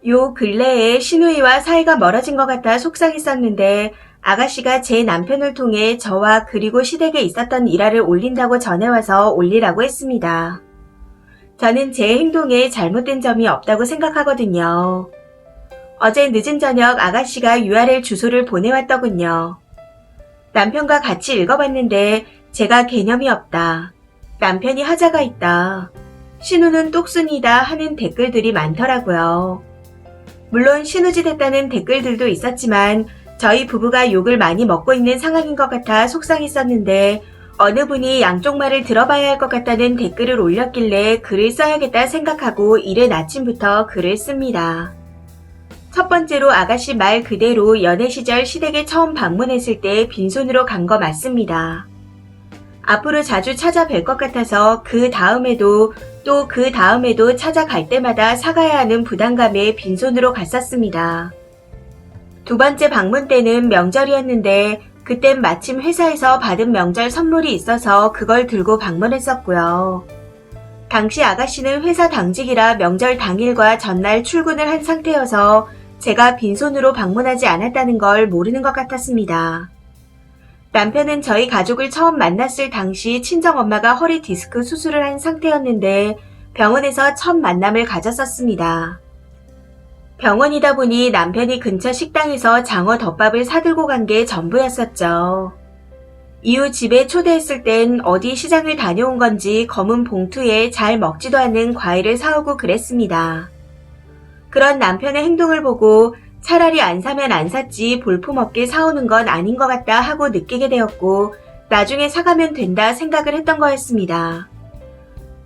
요 근래에 시누이와 사이가 멀어진 것 같아 속상했었는데 아가씨가 제 남편을 통해 저와 그리고 시댁에 있었던 일화를 올린다고 전해와서 올리라고 했습니다. 저는 제 행동에 잘못된 점이 없다고 생각하거든요. 어제 늦은 저녁 아가씨가 URL 주소를 보내왔더군요. 남편과 같이 읽어봤는데 제가 개념이 없다. 남편이 하자가 있다. 신우는 똑순이다 하는 댓글들이 많더라고요. 물론 신우짓 했다는 댓글들도 있었지만 저희 부부가 욕을 많이 먹고 있는 상황인 것 같아 속상했었는데 어느 분이 양쪽 말을 들어봐야 할 것 같다는 댓글을 올렸길래 글을 써야겠다 생각하고 이른 아침부터 글을 씁니다. 첫 번째로 아가씨 말 그대로 연애 시절 시댁에 처음 방문했을 때 빈손으로 간 거 맞습니다. 앞으로 자주 찾아뵐 것 같아서 그 다음에도 또 그 다음에도 찾아갈 때마다 사가야 하는 부담감에 빈손으로 갔었습니다. 두 번째 방문 때는 명절이었는데 그땐 마침 회사에서 받은 명절 선물이 있어서 그걸 들고 방문했었고요. 당시 아가씨는 회사 당직이라 명절 당일과 전날 출근을 한 상태여서 제가 빈손으로 방문하지 않았다는 걸 모르는 것 같았습니다. 남편은 저희 가족을 처음 만났을 당시 친정엄마가 허리 디스크 수술을 한 상태였는데 병원에서 첫 만남을 가졌었습니다. 병원이다 보니 남편이 근처 식당에서 장어 덮밥을 사들고 간 게 전부였었죠. 이후 집에 초대했을 땐 어디 시장을 다녀온 건지 검은 봉투에 잘 먹지도 않는 과일을 사오고 그랬습니다. 그런 남편의 행동을 보고 차라리 안 사면 안 샀지 볼품없게 사오는 건 아닌 것 같다 하고 느끼게 되었고 나중에 사가면 된다 생각을 했던 거였습니다.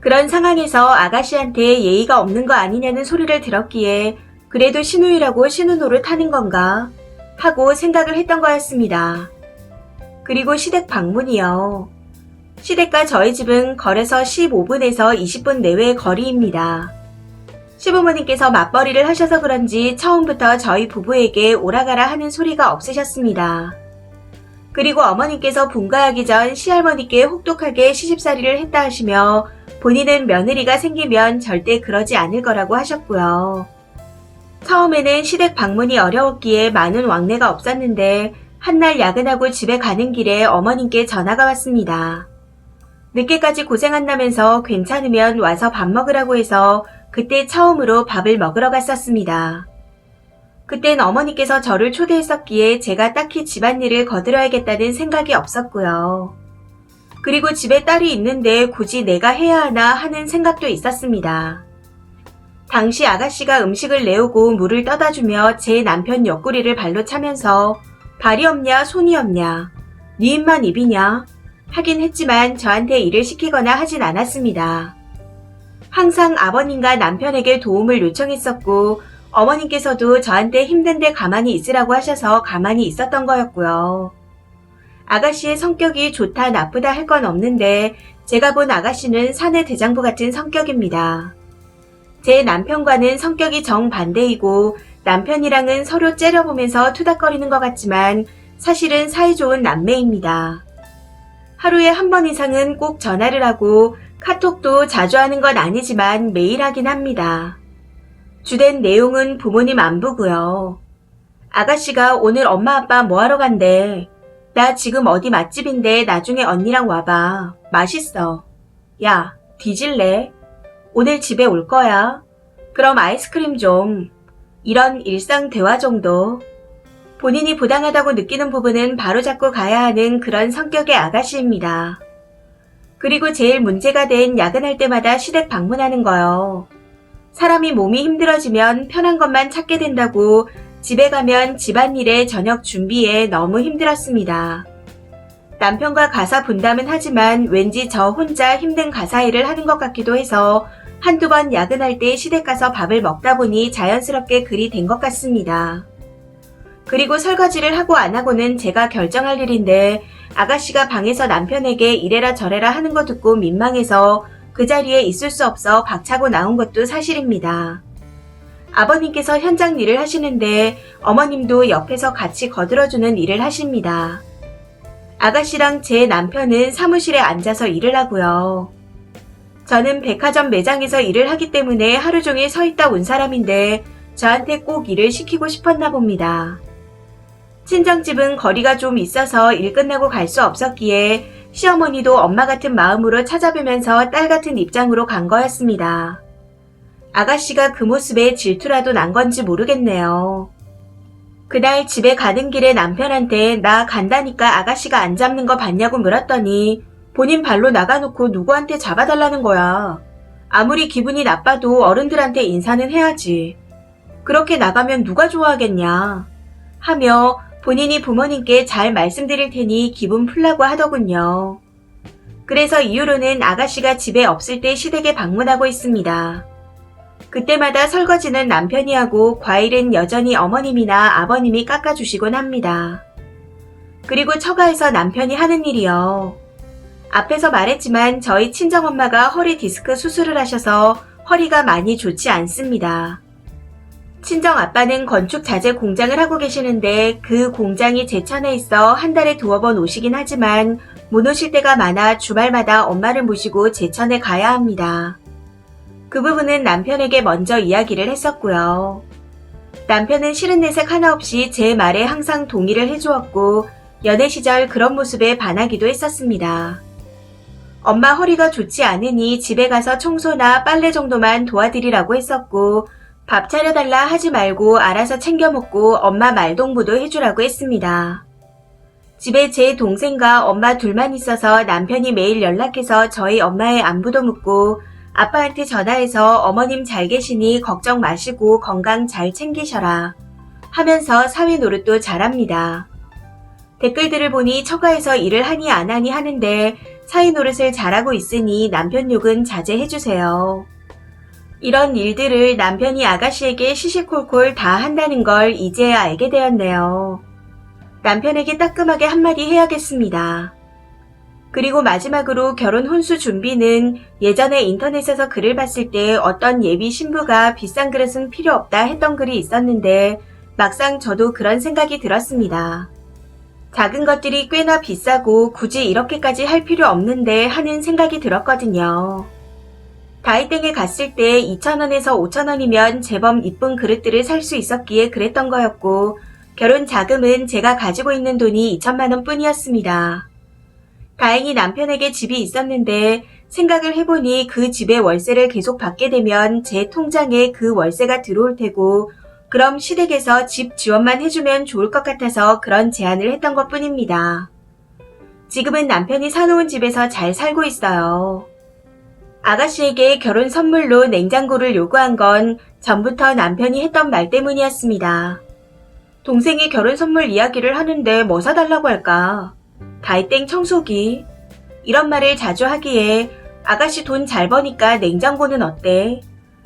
그런 상황에서 아가씨한테 예의가 없는 거 아니냐는 소리를 들었기에 그래도 시누이라고 신우 노릇하는 건가 하고 생각을 했던 거였습니다. 그리고 시댁 방문이요. 시댁과 저희 집은 걸어서 15분에서 20분 내외의 거리입니다. 시부모님께서 맞벌이를 하셔서 그런지 처음부터 저희 부부에게 오라가라 하는 소리가 없으셨습니다. 그리고 어머님께서 분가하기 전 시할머니께 혹독하게 시집살이를 했다 하시며 본인은 며느리가 생기면 절대 그러지 않을 거라고 하셨고요. 처음에는 시댁 방문이 어려웠기에 많은 왕래가 없었는데 한날 야근하고 집에 가는 길에 어머님께 전화가 왔습니다. 늦게까지 고생한다면서 괜찮으면 와서 밥 먹으라고 해서 그때 처음으로 밥을 먹으러 갔었습니다. 그땐 어머니께서 저를 초대했었기에 제가 딱히 집안일을 거들어야겠다는 생각이 없었고요. 그리고 집에 딸이 있는데 굳이 내가 해야 하나 하는 생각도 있었습니다. 당시 아가씨가 음식을 내오고 물을 떠다주며 제 남편 옆구리를 발로 차면서 발이 없냐 손이 없냐 네 입만 입이냐 하긴 했지만 저한테 일을 시키거나 하진 않았습니다. 항상 아버님과 남편에게 도움을 요청했었고 어머님께서도 저한테 힘든데 가만히 있으라고 하셔서 가만히 있었던 거였고요. 아가씨의 성격이 좋다 나쁘다 할 건 없는데 제가 본 아가씨는 사내 대장부 같은 성격입니다. 제 남편과는 성격이 정반대이고 남편이랑은 서로 째려보면서 투닥거리는 것 같지만 사실은 사이좋은 남매입니다. 하루에 한 번 이상은 꼭 전화를 하고 카톡도 자주 하는 건 아니지만 매일 하긴 합니다. 주된 내용은 부모님 안부고요. 아가씨가 오늘 엄마 아빠 뭐하러 간대. 나 지금 어디 맛집인데 나중에 언니랑 와봐. 맛있어. 야, 뒤질래? 오늘 집에 올 거야. 그럼 아이스크림 좀. 이런 일상 대화 정도. 본인이 부당하다고 느끼는 부분은 바로잡고 가야 하는 그런 성격의 아가씨입니다. 그리고 제일 문제가 된 야근할 때마다 시댁 방문하는 거요. 사람이 몸이 힘들어지면 편한 것만 찾게 된다고 집에 가면 집안일에 저녁 준비에 너무 힘들었습니다. 남편과 가사 분담은 하지만 왠지 저 혼자 힘든 가사 일을 하는 것 같기도 해서 한두 번 야근할 때 시댁 가서 밥을 먹다 보니 자연스럽게 그리 된 것 같습니다. 그리고 설거지를 하고 안 하고는 제가 결정할 일인데 아가씨가 방에서 남편에게 이래라 저래라 하는 거 듣고 민망해서 그 자리에 있을 수 없어 박차고 나온 것도 사실입니다. 아버님께서 현장 일을 하시는데 어머님도 옆에서 같이 거들어주는 일을 하십니다. 아가씨랑 제 남편은 사무실에 앉아서 일을 하고요. 저는 백화점 매장에서 일을 하기 때문에 하루 종일 서 있다 온 사람인데 저한테 꼭 일을 시키고 싶었나 봅니다. 친정집은 거리가 좀 있어서 일 끝나고 갈 수 없었기에 시어머니도 엄마 같은 마음으로 찾아뵈면서 딸 같은 입장으로 간 거였습니다. 아가씨가 그 모습에 질투라도 난 건지 모르겠네요. 그날 집에 가는 길에 남편한테 나 간다니까 아가씨가 안 잡는 거 봤냐고 물었더니 본인 발로 나가놓고 누구한테 잡아달라는 거야. 아무리 기분이 나빠도 어른들한테 인사는 해야지. 그렇게 나가면 누가 좋아하겠냐. 하며 본인이 부모님께 잘 말씀드릴 테니 기분 풀라고 하더군요. 그래서 이후로는 아가씨가 집에 없을 때 시댁에 방문하고 있습니다. 그때마다 설거지는 남편이 하고 과일은 여전히 어머님이나 아버님이 깎아주시곤 합니다. 그리고 처가에서 남편이 하는 일이요. 앞에서 말했지만 저희 친정엄마가 허리 디스크 수술을 하셔서 허리가 많이 좋지 않습니다. 친정아빠는 건축 자재 공장을 하고 계시는데 그 공장이 제천에 있어 한 달에 2번 오시긴 하지만 못 오실 때가 많아 주말마다 엄마를 모시고 제천에 가야 합니다. 그 부분은 남편에게 먼저 이야기를 했었고요. 남편은 싫은 내색 하나 없이 제 말에 항상 동의를 해주었고 연애 시절 그런 모습에 반하기도 했었습니다. 엄마 허리가 좋지 않으니 집에 가서 청소나 빨래 정도만 도와드리라고 했었고 밥 차려달라 하지 말고 알아서 챙겨 먹고 엄마 말동무도 해주라고 했습니다. 집에 제 동생과 엄마 둘만 있어서 남편이 매일 연락해서 저희 엄마의 안부도 묻고 아빠한테 전화해서 어머님 잘 계시니 걱정 마시고 건강 잘 챙기셔라 하면서 사회 노릇도 잘합니다. 댓글들을 보니 처가에서 일을 하니 안 하니 하는데 사회 노릇을 잘하고 있으니 남편 욕은 자제해주세요. 이런 일들을 남편이 아가씨에게 시시콜콜 다 한다는 걸 이제야 알게 되었네요. 남편에게 따끔하게 한마디 해야겠습니다. 그리고 마지막으로 결혼 혼수 준비는 예전에 인터넷에서 글을 봤을 때 어떤 예비 신부가 비싼 그릇은 필요 없다 했던 글이 있었는데 막상 저도 그런 생각이 들었습니다. 작은 것들이 꽤나 비싸고 굳이 이렇게까지 할 필요 없는데 하는 생각이 들었거든요. 다이땡에 갔을 때 2,000원에서 5,000원이면 제법 이쁜 그릇들을 살 수 있었기에 그랬던 거였고 결혼 자금은 제가 가지고 있는 돈이 2천만 원 뿐이었습니다. 다행히 남편에게 집이 있었는데 생각을 해보니 그 집의 월세를 계속 받게 되면 제 통장에 그 월세가 들어올 테고 그럼 시댁에서 집 지원만 해주면 좋을 것 같아서 그런 제안을 했던 것 뿐입니다. 지금은 남편이 사놓은 집에서 잘 살고 있어요. 아가씨에게 결혼 선물로 냉장고를 요구한 건 전부터 남편이 했던 말 때문이었습니다. 동생이 결혼 선물 이야기를 하는데 뭐 사달라고 할까? 다이땡 청소기. 이런 말을 자주 하기에 아가씨 돈 잘 버니까 냉장고는 어때?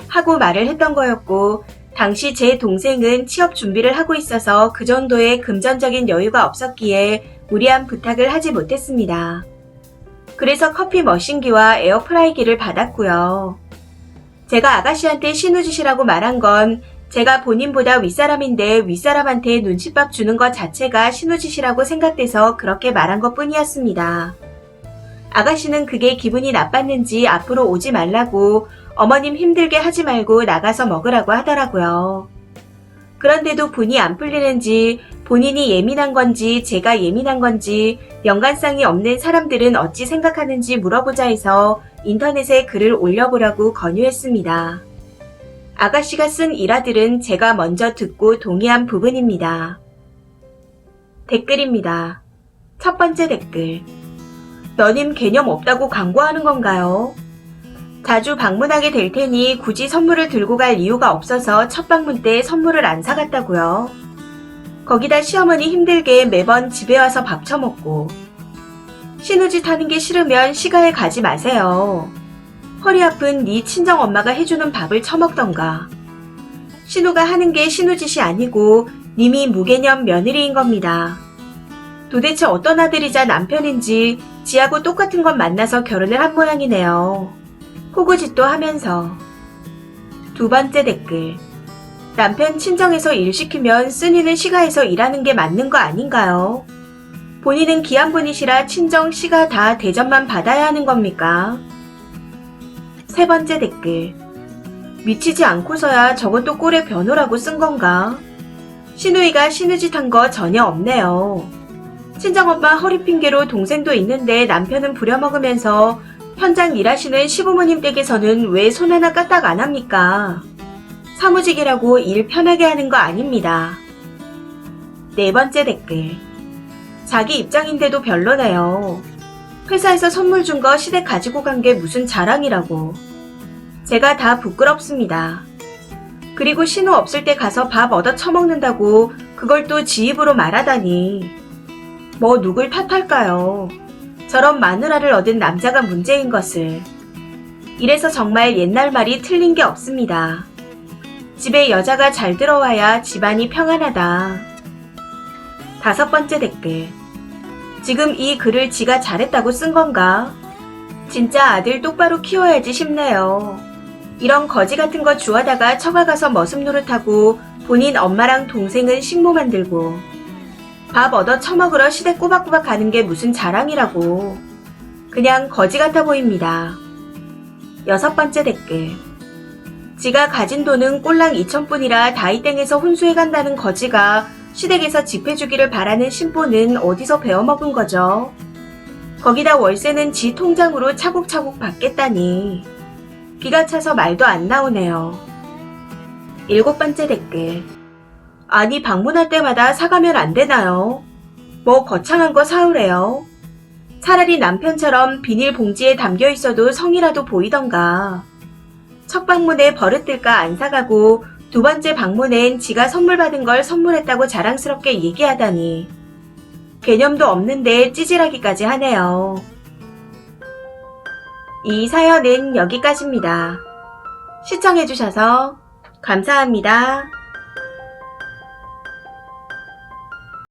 하고 말을 했던 거였고 당시 제 동생은 취업 준비를 하고 있어서 그 정도의 금전적인 여유가 없었기에 무리한 부탁을 하지 못했습니다. 그래서 커피 머신기와 에어프라이기를 받았고요. 제가 아가씨한테 신우짓이라고 말한 건 제가 본인보다 윗사람인데 윗사람한테 눈칫밥 주는 것 자체가 신우짓이라고 생각돼서 그렇게 말한 것 뿐이었습니다. 아가씨는 그게 기분이 나빴는지 앞으로 오지 말라고 어머님 힘들게 하지 말고 나가서 먹으라고 하더라고요. 그런데도 분이 안 풀리는지 본인이 예민한 건지 제가 예민한 건지 연관성이 없는 사람들은 어찌 생각하는지 물어보자 해서 인터넷에 글을 올려보라고 권유했습니다. 아가씨가 쓴 일화들은 제가 먼저 듣고 동의한 부분입니다. 댓글입니다. 첫 번째 댓글. 너님 개념 없다고 광고하는 건가요? 자주 방문하게 될 테니 굳이 선물을 들고 갈 이유가 없어서 첫 방문 때 선물을 안 사갔다고요. 거기다 시어머니 힘들게 매번 집에 와서 밥 처먹고. 신우짓 하는 게 싫으면 시가에 가지 마세요. 허리 아픈 네 친정엄마가 해주는 밥을 처먹던가. 신우가 하는 게 신우짓이 아니고 님이 무개념 며느리인 겁니다. 도대체 어떤 아들이자 남편인지 지하고 똑같은 것 만나서 결혼을 한 모양이네요. 호구짓도 하면서. 두 번째 댓글. 남편 친정에서 일 시키면 쓴이는 시가에서 일하는 게 맞는 거 아닌가요? 본인은 기한분이시라 친정 시가 다 대접만 받아야 하는 겁니까? 세 번째 댓글. 미치지 않고서야 저것도 꼴의 변호라고 쓴 건가? 신우이가 신우짓 한 거 전혀 없네요. 친정엄마 허리 핑계로 동생도 있는데 남편은 부려먹으면서 현장 일하시는 시부모님 댁에서는 왜 손 하나 까딱 안 합니까? 사무직이라고 일 편하게 하는 거 아닙니다. 네 번째 댓글. 자기 입장인데도 별로네요. 회사에서 선물 준 거 시댁 가지고 간 게 무슨 자랑이라고. 제가 다 부끄럽습니다. 그리고 신우 없을 때 가서 밥 얻어 처먹는다고 그걸 또 지 입으로 말하다니. 뭐 누굴 탓할까요? 저런 마누라를 얻은 남자가 문제인 것을. 이래서 정말 옛날 말이 틀린 게 없습니다. 집에 여자가 잘 들어와야 집안이 평안하다. 다섯 번째 댓글. 지금 이 글을 지가 잘했다고 쓴 건가? 진짜 아들 똑바로 키워야지 싶네요. 이런 거지 같은 거 주워다가 처가 가서 머슴 노릇하고 본인 엄마랑 동생은 식모 만들고 밥 얻어 처먹으러 시댁 꼬박꼬박 가는 게 무슨 자랑이라고. 그냥 거지 같아 보입니다. 여섯 번째 댓글. 지가 가진 돈은 꼴랑 2,000뿐이라 다이땡에서 혼수해 간다는 거지가 시댁에서 집해주기를 바라는 신보는 어디서 배워먹은 거죠? 거기다 월세는 지 통장으로 차곡차곡 받겠다니. 기가 차서 말도 안 나오네요. 일곱 번째 댓글. 아니 방문할 때마다 사가면 안 되나요? 뭐 거창한 거 사오래요? 차라리 남편처럼 비닐봉지에 담겨 있어도 성이라도 보이던가. 첫 방문에 버릇들까 안 사가고 두 번째 방문엔 지가 선물 받은 걸 선물했다고 자랑스럽게 얘기하다니. 개념도 없는데 찌질하기까지 하네요. 이 사연은 여기까지입니다. 시청해주셔서 감사합니다.